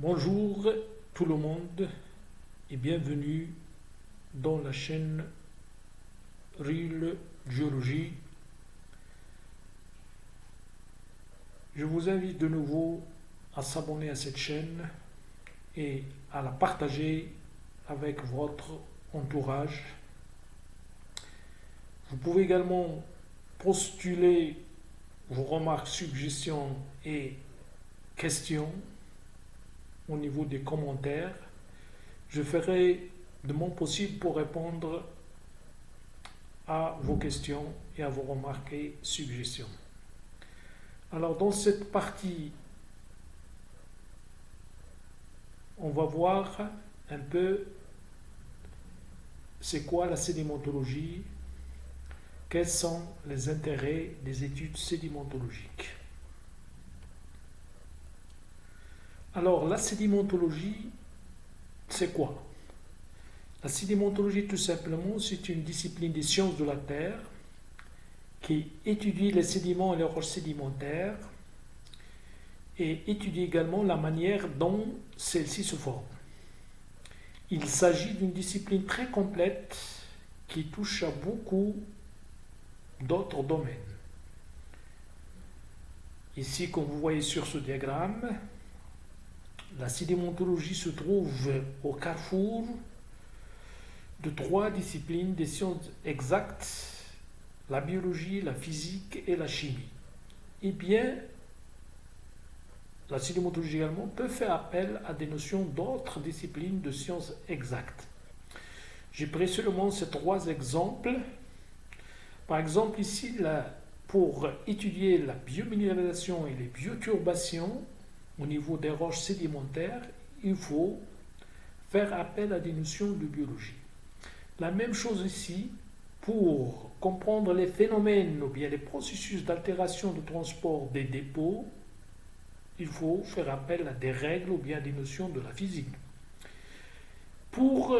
Bonjour tout le monde et bienvenue dans la chaîne Real Géologie. Je vous invite de nouveau à s'abonner à cette chaîne et à la partager avec votre entourage. Vous pouvez également postuler vos remarques, suggestions et questions au niveau des commentaires. Je ferai de mon possible pour répondre à vos questions et à vos remarques et suggestions. Alors dans cette partie, on va voir un peu c'est quoi la sédimentologie, quels sont les intérêts des études sédimentologiques. Alors la sédimentologie, c'est quoi? La sédimentologie, tout simplement, c'est une discipline des sciences de la Terre qui étudie les sédiments et les roches sédimentaires et étudie également la manière dont celles-ci se forment. Il s'agit d'une discipline très complète qui touche à beaucoup d'autres domaines. Ici, comme vous voyez sur ce diagramme, la sédimentologie se trouve au carrefour de trois disciplines des sciences exactes, la biologie, la physique et la chimie. Eh bien, la sédimentologie également peut faire appel à des notions d'autres disciplines de sciences exactes. J'ai pris seulement ces trois exemples. Par exemple, ici, pour étudier la biominéralisation et les bioturbations au niveau des roches sédimentaires, il faut faire appel à des notions de biologie. La même chose ici, pour comprendre les phénomènes ou bien les processus d'altération de transport des dépôts, il faut faire appel à des règles ou bien à des notions de la physique. Pour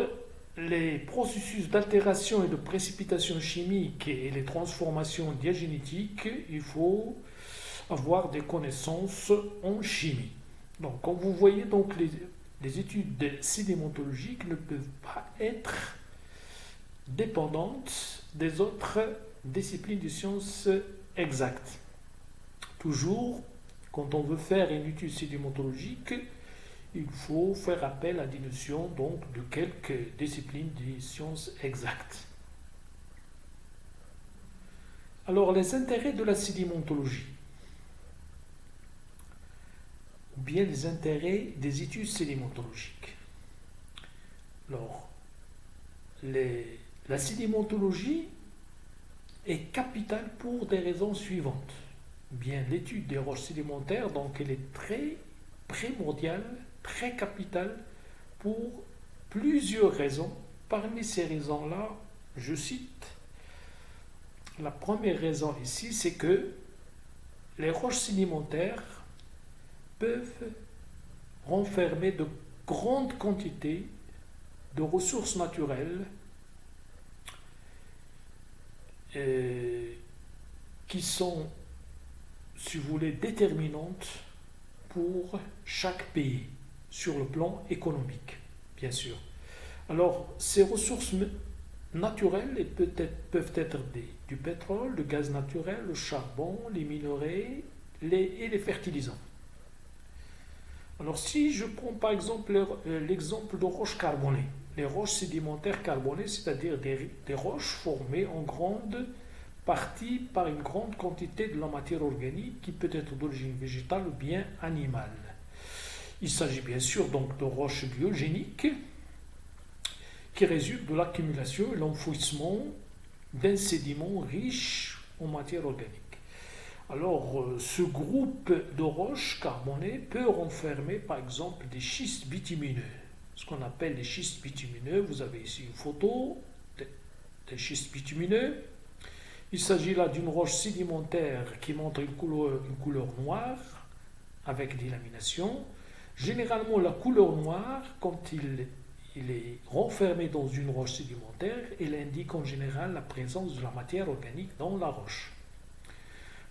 les processus d'altération et de précipitation chimique et les transformations diagénétiques, il faut avoir des connaissances en chimie. Donc, comme vous voyez, donc, les études sédimentologiques ne peuvent pas être dépendantes des autres disciplines de sciences exactes. Toujours, quand on veut faire une étude sédimentologique, il faut faire appel à des notions donc, de quelques disciplines des sciences exactes. Alors, les intérêts de la sédimentologie, ou bien les intérêts des études sédimentologiques. Alors, la sédimentologie est capitale pour des raisons suivantes. Bien, l'étude des roches sédimentaires, donc elle est très primordiale, très capitale pour plusieurs raisons. Parmi ces raisons-là, je cite la première raison ici, c'est que les roches sédimentaires peuvent renfermer de grandes quantités de ressources naturelles qui sont, si vous voulez, déterminantes pour chaque pays sur le plan économique, bien sûr. Alors, ces ressources naturelles peuvent être du pétrole, du gaz naturel, le charbon, les minerais et les fertilisants. Alors, si je prends par exemple l'exemple de roches carbonées, les roches sédimentaires carbonées, c'est-à-dire des roches formées en grande partie par une grande quantité de la matière organique qui peut être d'origine végétale ou bien animale. Il s'agit bien sûr donc de roches biogéniques qui résultent de l'accumulation et l'enfouissement d'un sédiment riche en matière organique. Alors, ce groupe de roches carbonées peut renfermer par exemple des schistes bitumineux, ce qu'on appelle les schistes bitumineux. Vous avez ici une photo des schistes bitumineux. Il s'agit là d'une roche sédimentaire qui montre une couleur noire avec des laminations. Généralement, la couleur noire, quand il est renfermé dans une roche sédimentaire, elle indique en général la présence de la matière organique dans la roche.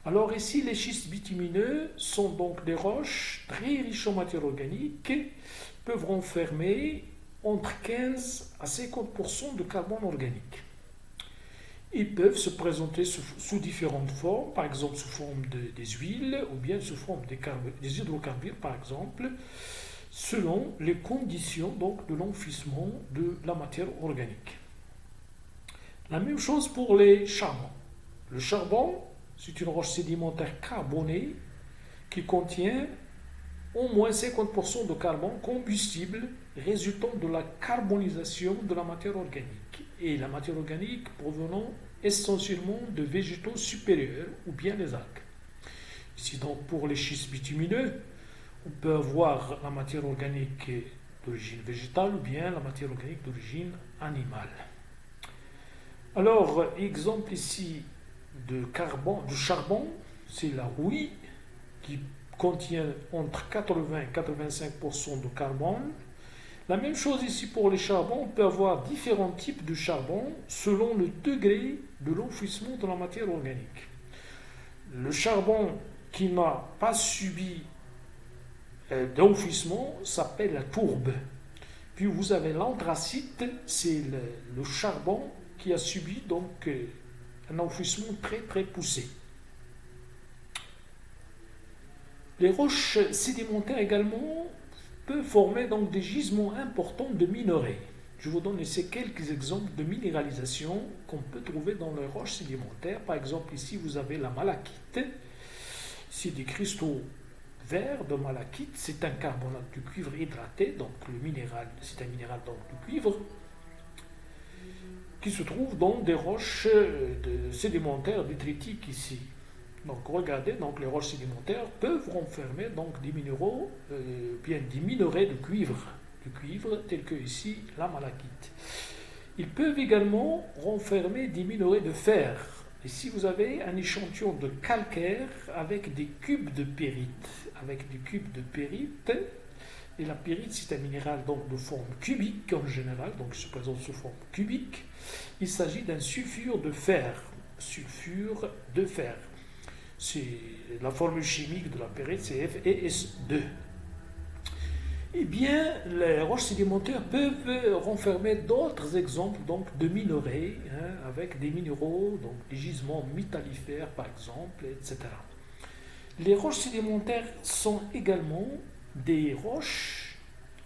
Alors ici, les schistes bitumineux sont donc des roches très riches en matière organique, peuvent renfermer entre 15 à 50% de carbone organique. Ils peuvent se présenter sous différentes formes, par exemple sous forme des huiles ou bien sous forme des hydrocarbures, par exemple, selon les conditions donc, de l'enfouissement de la matière organique. La même chose pour les charbons. Le charbon, c'est une roche sédimentaire carbonée qui contient au moins 50% de carbone combustible résultant de la carbonisation de la matière organique. Et la matière organique provenant essentiellement de végétaux supérieurs ou bien les algues. Ici donc pour les schistes bitumineux, on peut avoir la matière organique d'origine végétale ou bien la matière organique d'origine animale. Alors, exemple ici de charbon, c'est la rouille qui contient entre 80 et 85% de carbone. La même chose ici pour les charbons, on peut avoir différents types de charbon selon le degré de l'enfouissement de la matière organique. Le charbon qui n'a pas subi d'enfouissement s'appelle la tourbe. Puis vous avez l'anthracite, c'est le charbon qui a subi donc un enfouissement très très poussé. Les roches sédimentaires également peuvent former donc des gisements importants de minerais. Je vous donne ici quelques exemples de minéralisation qu'on peut trouver dans les roches sédimentaires. Par exemple, ici vous avez la malachite. Ici des cristaux verts de malachite. C'est un carbonate de cuivre hydraté, donc le minéral, c'est un minéral donc du cuivre qui se trouve dans des roches sédimentaires détritiques ici. Donc regardez, donc les roches sédimentaires peuvent renfermer donc des minéraux, bien des minerais de cuivre tels que ici la malachite. Ils peuvent également renfermer des minerais de fer. Ici vous avez un échantillon de calcaire avec des cubes de pyrite. Et la pyrite, c'est un minéral donc de forme cubique en général, donc il se présente sous forme cubique. Il s'agit d'un sulfure de fer. C'est la formule chimique de la pyrite, c'est FeS2. Eh bien, les roches sédimentaires peuvent renfermer d'autres exemples donc, de minerais, avec des minéraux, donc des gisements métallifères par exemple, etc. Les roches sédimentaires sont également des roches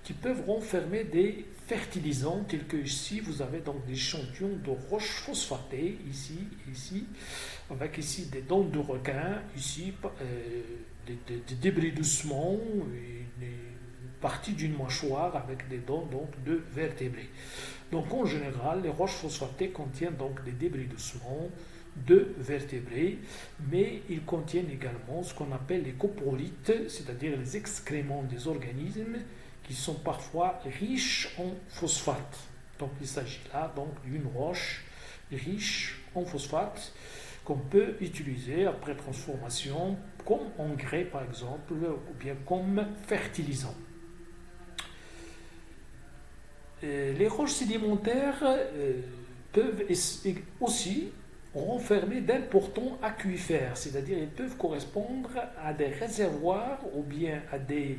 qui peuvent renfermer des fertilisants, tels que ici, vous avez donc des échantillons de roches phosphatées, ici, avec ici des dents de requin, ici, des débris d'ossements, une partie d'une mâchoire avec des dents donc, de vertébrés. Donc en général, les roches phosphatées contiennent donc des débris d'ossements, de vertébrés, mais ils contiennent également ce qu'on appelle les coprolites, c'est-à-dire les excréments des organismes qui sont parfois riches en phosphate. Donc il s'agit là donc d'une roche riche en phosphate qu'on peut utiliser après transformation comme engrais par exemple ou bien comme fertilisant. Les roches sédimentaires peuvent aussi renfermer d'importants aquifères, c'est-à-dire ils peuvent correspondre à des réservoirs ou bien à des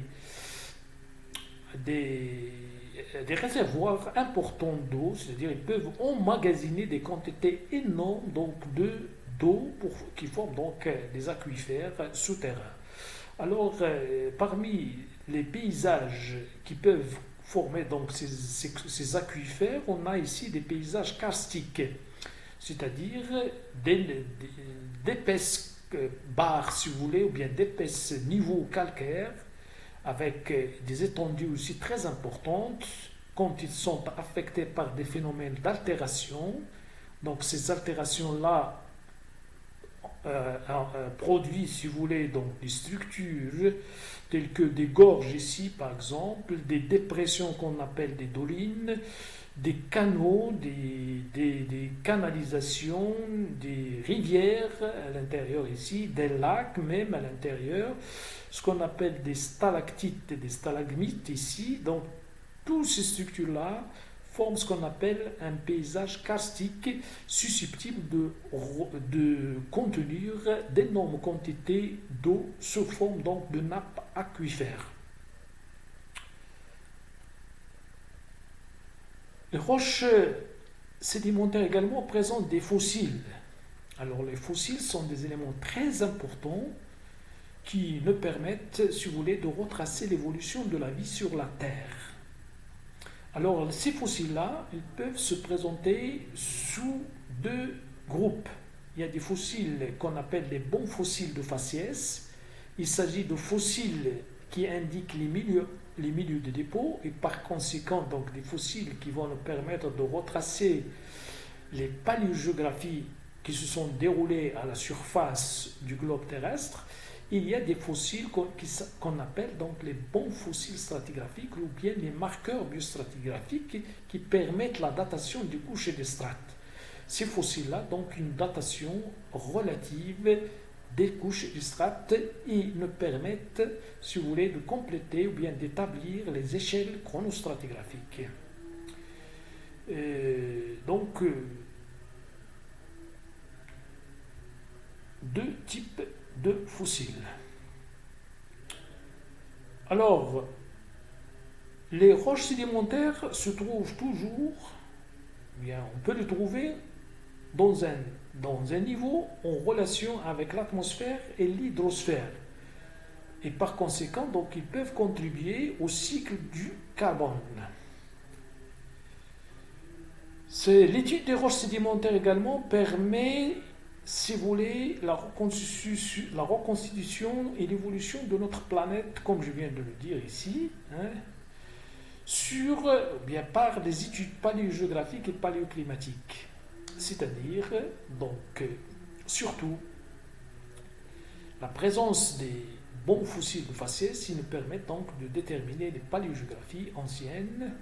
réservoirs importants d'eau, c'est-à-dire ils peuvent emmagasiner des quantités énormes donc d'eau qui forment donc des aquifères souterrains. Alors, parmi les paysages qui peuvent former donc ces aquifères, on a ici des paysages karstiques, c'est-à-dire d'épaisses barres, si vous voulez, ou bien d'épaisses niveaux calcaires, avec des étendues aussi très importantes quand ils sont affectés par des phénomènes d'altération. Donc ces altérations-là produisent, si vous voulez, donc des structures telles que des gorges ici, par exemple, des dépressions qu'on appelle des dolines, des canaux, des canalisations, des rivières à l'intérieur ici, des lacs même à l'intérieur, ce qu'on appelle des stalactites et des stalagmites ici. Donc, toutes ces structures-là forment ce qu'on appelle un paysage karstique susceptible de contenir d'énormes quantités d'eau sous forme donc de nappes aquifères. Les roches sédimentaires également présentent des fossiles. Alors les fossiles sont des éléments très importants qui nous permettent, si vous voulez, de retracer l'évolution de la vie sur la Terre. Alors ces fossiles-là, ils peuvent se présenter sous deux groupes. Il y a des fossiles qu'on appelle les bons fossiles de faciès. Il s'agit de fossiles qui indiquent les milieux de dépôt et par conséquent donc des fossiles qui vont nous permettre de retracer les paléogeographies qui se sont déroulées à la surface du globe terrestre. Il y a des fossiles qu'on appelle donc les bons fossiles stratigraphiques ou bien les marqueurs biostratigraphiques qui permettent la datation des couches et des strates. Ces fossiles-là, donc une datation relative des couches et des strates, ils nous permettent, si vous voulez, de compléter ou bien d'établir les échelles chronostratigraphiques. Donc, deux types de fossiles. Alors, les roches sédimentaires se trouvent toujours, bien, on peut les trouver dans un niveau en relation avec l'atmosphère et l'hydrosphère. Et par conséquent, donc, ils peuvent contribuer au cycle du carbone. L'étude des roches sédimentaires également permet, si vous voulez, la reconstitution et l'évolution de notre planète, comme je viens de le dire ici, bien par des études paléogéographiques et paléoclimatiques. C'est-à-dire, donc, surtout, la présence des bons fossiles de faciès, qui nous permettent donc de déterminer les paléogéographies anciennes.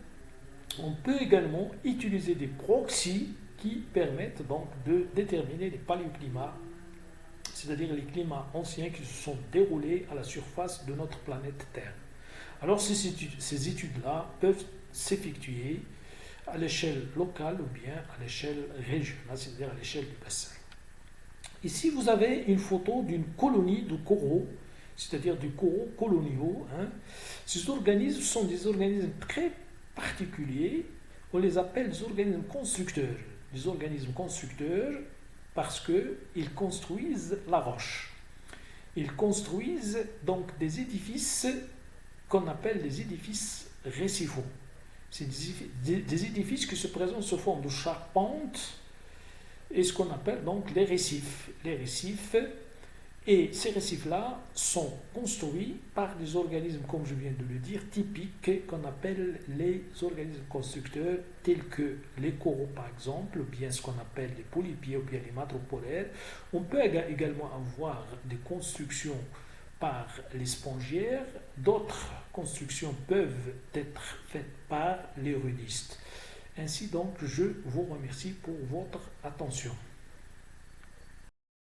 On peut également utiliser des proxys qui permettent donc de déterminer les paléoclimats, c'est-à-dire les climats anciens qui se sont déroulés à la surface de notre planète Terre. Alors ces études-là peuvent s'effectuer à l'échelle locale ou bien à l'échelle régionale, c'est-à-dire à l'échelle du bassin. Ici, vous avez une photo d'une colonie de coraux, c'est-à-dire des coraux coloniaux. Ces organismes sont des organismes très particuliers, on les appelle des organismes constructeurs. Des organismes constructeurs parce qu'ils construisent la roche. Ils construisent donc des édifices qu'on appelle des édifices récifaux. C'est des édifices qui se présentent sous forme de charpente et ce qu'on appelle donc les récifs. Les récifs, et ces récifs-là sont construits par des organismes, comme je viens de le dire, typiques qu'on appelle les organismes constructeurs, tels que les coraux par exemple, ou bien ce qu'on appelle les polypiers ou bien les madrépolaires. On peut également avoir des constructions par les spongiaires, d'autres constructions peuvent être faites par les rudistes. Ainsi donc, je vous remercie pour votre attention.